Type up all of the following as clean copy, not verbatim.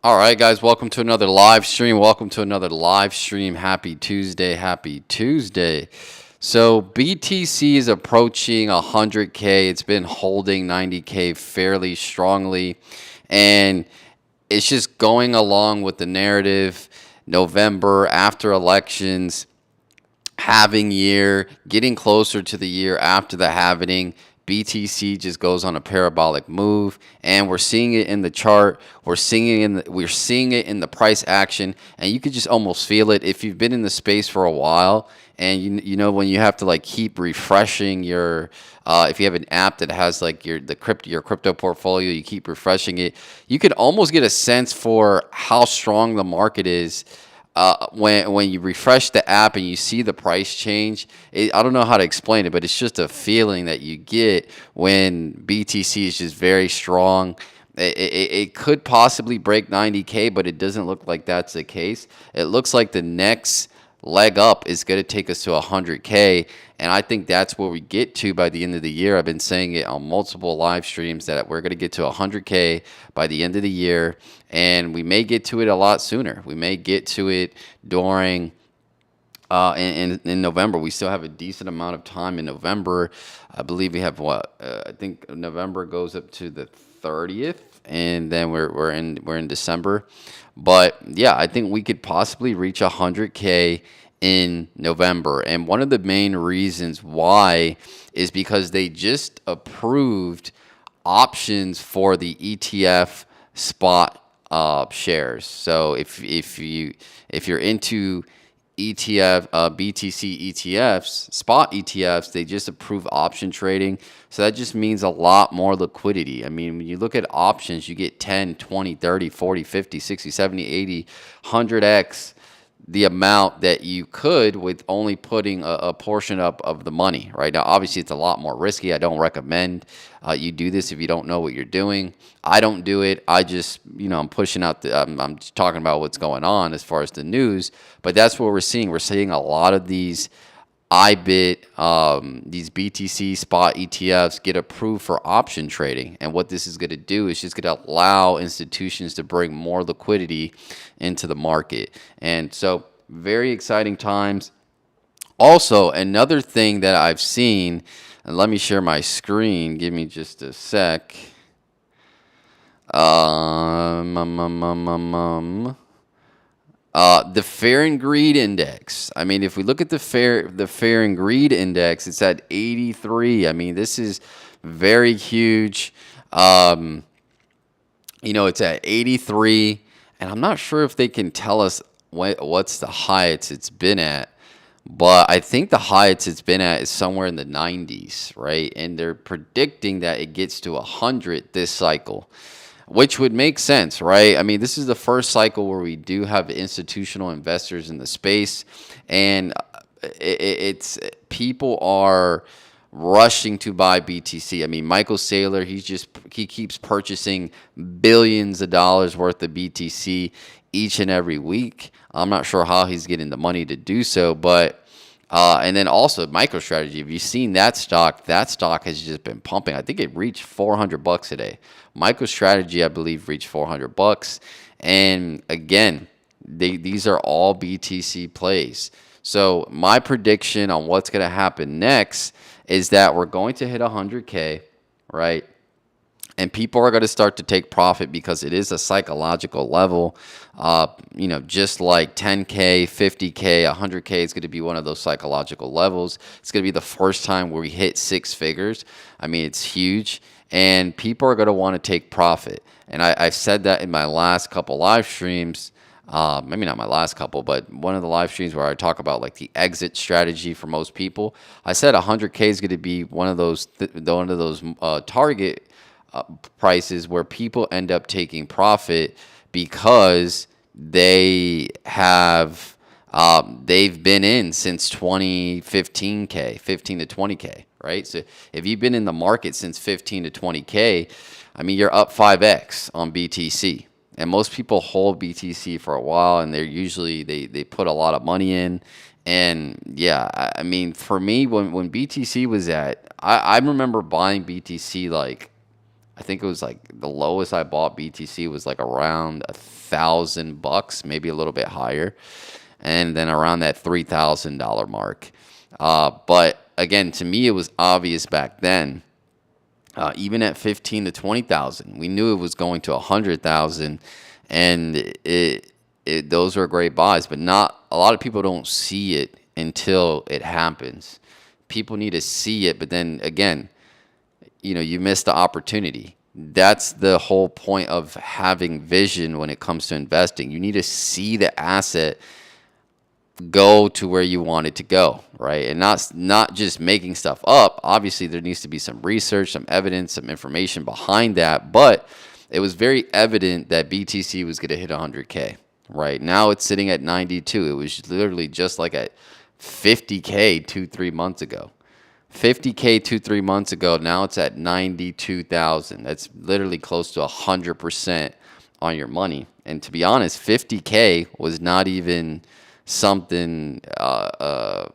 All right, guys, welcome to another live stream. Welcome to another live stream. Happy Tuesday. Happy Tuesday. So, BTC is approaching 100K. It's been holding 90K fairly strongly. And it's just going along with the narrative. November, after elections, halving year, getting closer to the year after the halving. BTC just goes on a parabolic move, and we're seeing it in the chart. We're seeing it in the price action, and you could just almost feel it if you've been in the space for a while. And you know when you have to like keep refreshing your if you have an app that has like your crypto portfolio, you keep refreshing it. You can almost get a sense for how strong the market is when you refresh the app and you see the price change. I don't know how to explain it, but it's just a feeling that you get when BTC is just very strong. It could possibly break 90K, but it doesn't look like that's the case. It looks like the next leg up is going to take us to 100K. And I think that's where we get to by the end of the year. I've been saying it on multiple live streams that we're going to get to 100K by the end of the year. And we may get to it a lot sooner. We may get to it during in November. We still have a decent amount of time in November. I believe we have I think November goes up to the 30th, and then we're in December. But yeah, I think we could possibly reach 100K in November. And one of the main reasons why is because they just approved options for the ETF spot shares. So if you're into BTC ETFs, spot ETFs, they just approve option trading. So that just means a lot more liquidity. I mean, when you look at options, you get 10, 20, 30, 40, 50, 60, 70, 80, 100x the amount that you could with only putting a portion up of the money. Right now, obviously it's a lot more risky. I don't recommend you do this if you don't know what you're doing. I don't do it. I just, I'm pushing out I'm just talking about what's going on as far as the news. But that's what we're seeing. We're seeing a lot of these these BTC spot ETFs get approved for option trading. And what this is going to do is just going to allow institutions to bring more liquidity into the market. And so, very exciting times. Also, another thing that I've seen, and let me share my screen. Give me just a sec. The Fear and Greed Index. I mean, if we look at the Fear and Greed Index, it's at 83. I mean, this is very huge. It's at 83, and I'm not sure if they can tell us what's the highest it's been at. But I think the highest it's been at is somewhere in the 90s, right? And they're predicting that it gets to 100 this cycle, which would make sense, right? I mean, this is the first cycle where we do have institutional investors in the space, and it's people are rushing to buy BTC. I mean, Michael Saylor, he keeps purchasing billions of dollars worth of BTC each and every week. I'm not sure how he's getting the money to do so, but and then also MicroStrategy. If you've seen that stock has just been pumping. I think it reached $400 today. MicroStrategy, I believe, reached $400. And again, these are all BTC plays. So my prediction on what's going to happen next is that we're going to hit 100K, right? And people are going to start to take profit because it is a psychological level. Just like 10K, 50K, 100K is going to be one of those psychological levels. It's going to be the first time where we hit six figures. I mean, it's huge. And people are going to want to take profit. And I said that in my last couple live streams. Maybe not my last couple, but one of the live streams where I talk about like the exit strategy for most people. I said 100K is going to be one of those target prices where people end up taking profit because they've been in since 2015K, 15 to 20K, right? So if you've been in the market since 15 to 20K, I mean, you're up 5x on BTC. And most people hold BTC for a while, and they're usually they put a lot of money in. And yeah, I mean, for me, when BTC was I remember buying BTC like I think it was like the lowest I bought BTC was like around $1,000, maybe a little bit higher, and then around that $3,000 mark. But again, to me, it was obvious back then. Even at 15 to 20,000, we knew it was going to 100,000, and those were great buys. But not a lot of people don't see it until it happens. People need to see it, but then again, you missed the opportunity. That's the whole point of having vision when it comes to investing. You need to see the asset go to where you want it to go, right? And not just making stuff up. Obviously, there needs to be some research, some evidence, some information behind that. But it was very evident that BTC was going to hit 100K, right? Now it's sitting at 92. It was literally just like at 50K 2-3 months ago. 50K 2-3 months ago. Now it's at 92,000. That's literally close to 100% on your money. And to be honest, 50K was not even something, again,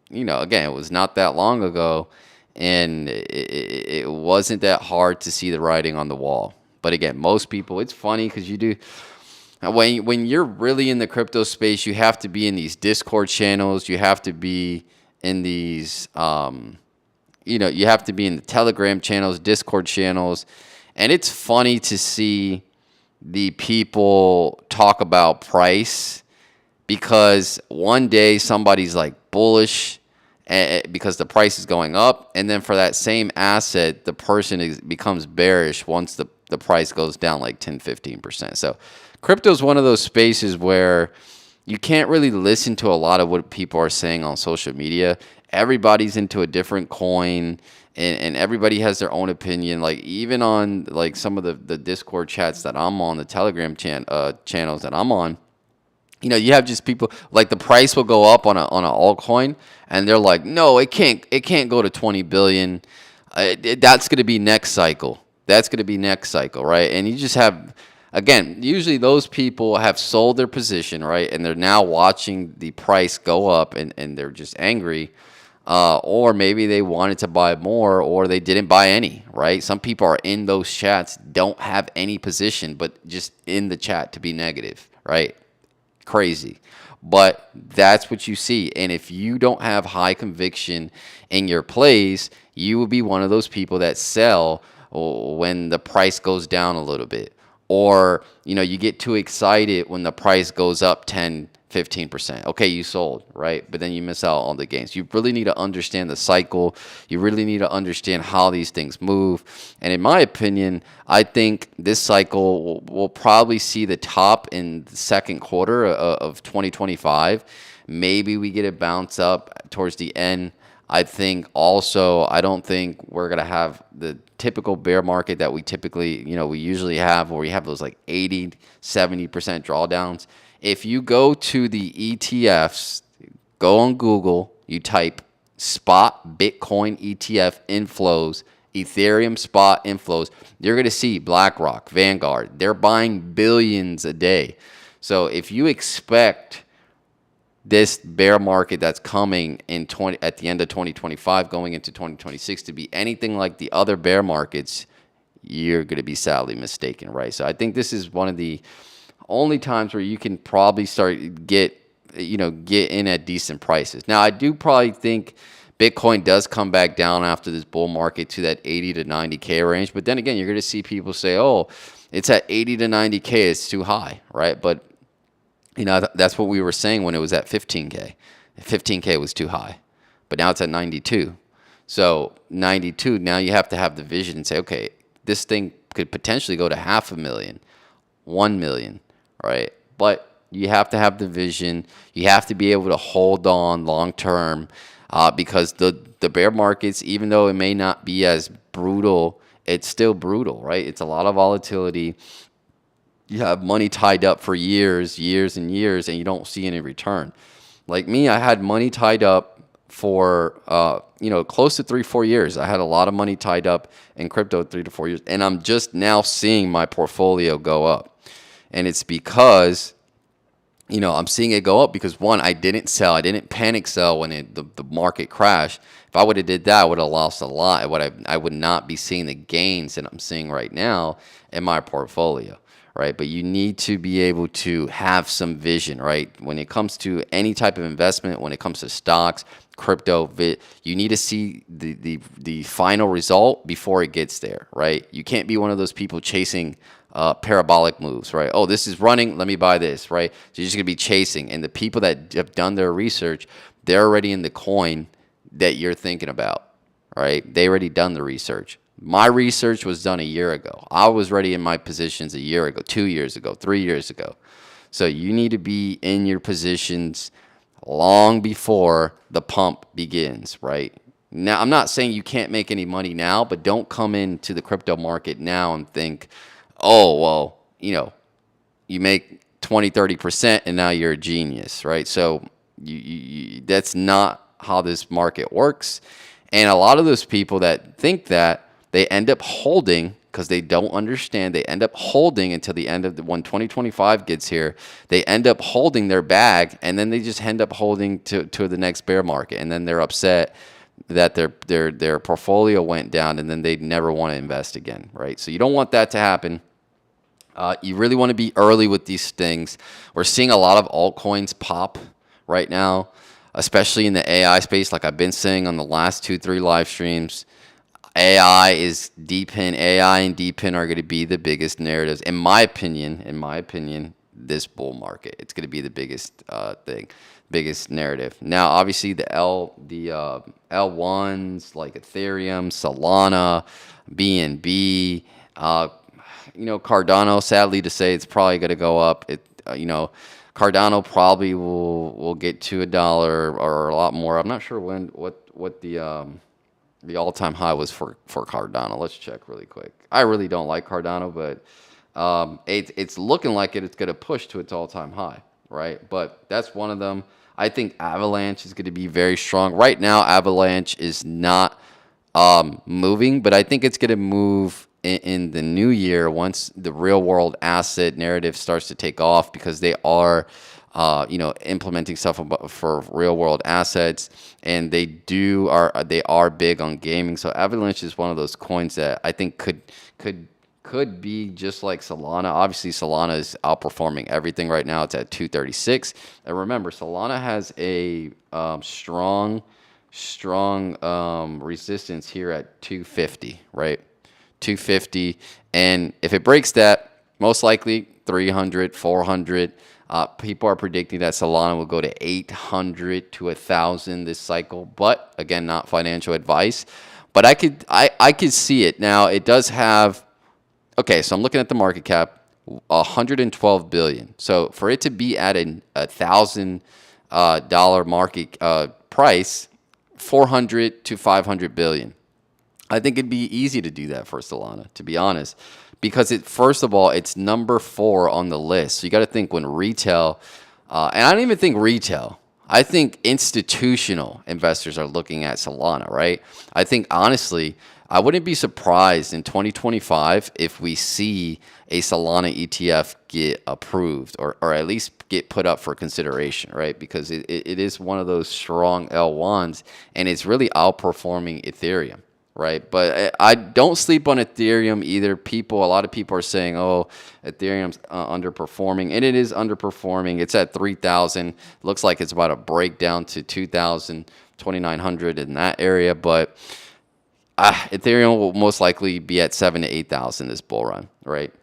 it was not that long ago, and it wasn't that hard to see the writing on the wall. But again, most people, it's funny because you do, when you're really in the crypto space, you have to be in these Discord channels, you have to be in these, you have to be in the Telegram channels, Discord channels, and it's funny to see the people talk about price, because one day somebody's like bullish because the price is going up, and then for that same asset, the person becomes bearish once the price goes down like 10-15%. So crypto is one of those spaces where you can't really listen to a lot of what people are saying on social media. Everybody's into a different coin, and everybody has their own opinion. Like even on like some of the Discord chats that I'm on, the Telegram channels that I'm on, you have just people like the price will go up on an altcoin, and they're like, no, it can't go to 20 billion. That's going to be next cycle. That's going to be next cycle, right? And you just have, again, usually those people have sold their position, right? And they're now watching the price go up, and they're just angry. Or maybe they wanted to buy more, or they didn't buy any, right? Some people are in those chats, don't have any position, but just in the chat to be negative, right? Crazy. But that's what you see. And if you don't have high conviction in your plays, you will be one of those people that sell when the price goes down a little bit. Or, you get too excited when the price goes up 10-15%. Okay, you sold, right? But then you miss out on the gains. You really need to understand the cycle. You really need to understand how these things move. And in my opinion, I think this cycle will probably see the top in the second quarter of 2025. Maybe we get a bounce up towards the end. I think also, I don't think we're going to have the typical bear market that we typically, we usually have, where we have those like 80-70% drawdowns. If you go to the ETFs, go on Google, you type spot Bitcoin ETF inflows, Ethereum spot inflows, you're going to see BlackRock, Vanguard. They're buying billions a day. So if you expect this bear market that's coming at the end of 2025, going into 2026, to be anything like the other bear markets, you're going to be sadly mistaken, right? So I think this is one of the only times where you can probably start get in at decent prices. Now, I do probably think Bitcoin does come back down after this bull market to that 80 to 90K range. But then again, you're going to see people say, oh, it's at 80 to 90K, it's too high, right? But that's what we were saying when it was at 15K. 15K was too high, but now it's at 92. So 92, now you have to have the vision and say, okay, this thing could potentially go to 500,000, 1 million, right? But you have to have the vision. You have to be able to hold on long term, because the bear markets, even though it may not be as brutal, it's still brutal, right? It's a lot of volatility. You have money tied up for years and years, and you don't see any return. Like me, I had money tied up for close to 3-4 years. I had a lot of money tied up in crypto 3 to 4 years, and I'm just now seeing my portfolio go up. And it's because I'm seeing it go up because one, I didn't sell. I didn't panic sell when the market crashed. If I would have did that, I would have lost a lot. I would not be seeing the gains that I'm seeing right now in my portfolio, right? But you need to be able to have some vision, right? When it comes to any type of investment, when it comes to stocks, crypto, you need to see the final result before it gets there, right? You can't be one of those people chasing parabolic moves, right? Oh, this is running, let me buy this, right? So you're just gonna be chasing. And the people that have done their research, they're already in the coin that you're thinking about, right? They already done the research. My research was done a year ago. I was ready in my positions a year ago, 2 years ago, 3 years ago. So you need to be in your positions long before the pump begins, right? Now, I'm not saying you can't make any money now, but don't come into the crypto market now and think, oh, well, you make 20, 30% and now you're a genius, right? So that's not how this market works. And a lot of those people that think that, they end up holding because they don't understand. They end up holding until the end of when 2025 gets here. They end up holding their bag, and then they just end up holding to the next bear market, and then they're upset that their portfolio went down, and then they never want to invest again, right? So you don't want that to happen. You really want to be early with these things. We're seeing a lot of altcoins pop right now, especially in the AI space, like I've been saying on the last 2, 3 live streams. AI and DePIN are going to be the biggest narratives, in my opinion. This bull market, it's going to be the biggest biggest narrative. Now, obviously, the L1s like Ethereum, Solana, BNB, Cardano. Sadly to say, it's probably going to go up. Cardano probably will get to $1 or a lot more. I'm not sure what the all-time high was for Cardano. Let's check really quick. I really don't like Cardano, but it's looking like it's going to push to its all-time high, right? But that's one of them. I think Avalanche is going to be very strong. Right now, Avalanche is not moving, but I think it's going to move in the new year once the real-world asset narrative starts to take off, because they are implementing stuff for real world assets, and they are big on gaming. So Avalanche is one of those coins that I think could be just like Solana. Obviously, Solana is outperforming everything right now. It's at 236, and remember, Solana has a strong resistance here at 250, right? 250, and if it breaks that, most likely 300, 400. People are predicting that Solana will go to 800 to 1,000 this cycle, but again, not financial advice. But I could see it. Now, it does have, okay, so I'm looking at the market cap, 112 billion. So for it to be at a $1,000 market price, 400 to 500 billion. I think it'd be easy to do that for Solana, to be honest, because first of all, it's number 4 on the list. So you got to think when retail, and I don't even think retail. I think institutional investors are looking at Solana, right? I think honestly, I wouldn't be surprised in 2025 if we see a Solana ETF get approved or at least get put up for consideration, right? Because it is one of those strong L1s, and it's really outperforming Ethereum. Right, but I don't sleep on Ethereum either. A lot of people are saying, "Oh, Ethereum's underperforming," and it is underperforming. It's at 3,000. Looks like it's about to break down to 2,000, 2,900 in that area. But Ethereum will most likely be at 7,000 to 8,000 this bull run, right?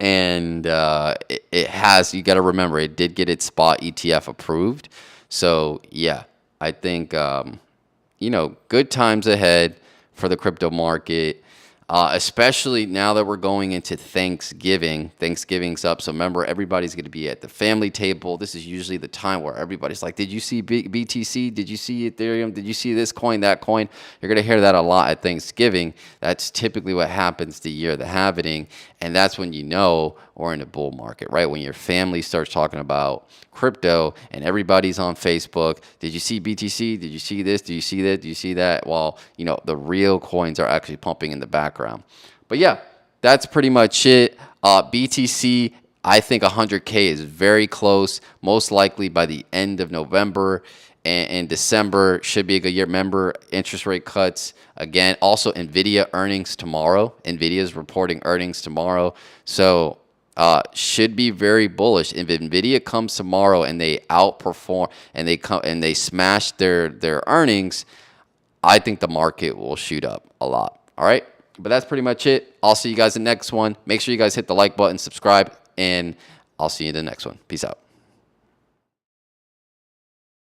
And it has. You got to remember, it did get its spot ETF approved. So yeah, I think good times ahead for the crypto market, especially now that we're going into Thanksgiving. Thanksgiving's up, so remember, everybody's going to be at the family table. This is usually the time where everybody's like, did you see BTC? Did you see Ethereum? Did you see this coin, that coin? You're going to hear that a lot at Thanksgiving. That's typically what happens the year of the halvening, and that's when you know we're in a bull market, right? When your family starts talking about crypto and everybody's on Facebook. Did you see BTC? Did you see this? Do you see that? Do you see that? Well, the real coins are actually pumping in the background. But yeah, that's pretty much it. BTC, I think 100K is very close, most likely by the end of November. And December should be a good year. Remember, interest rate cuts again. Also, Nvidia earnings tomorrow. Nvidia is reporting earnings tomorrow, so should be very bullish. If Nvidia comes tomorrow and they outperform and they smash their earnings, I think the market will shoot up a lot. All right, but that's pretty much it. I'll see you guys in the next one. Make sure you guys hit the like button, subscribe, and I'll see you in the next one. Peace out.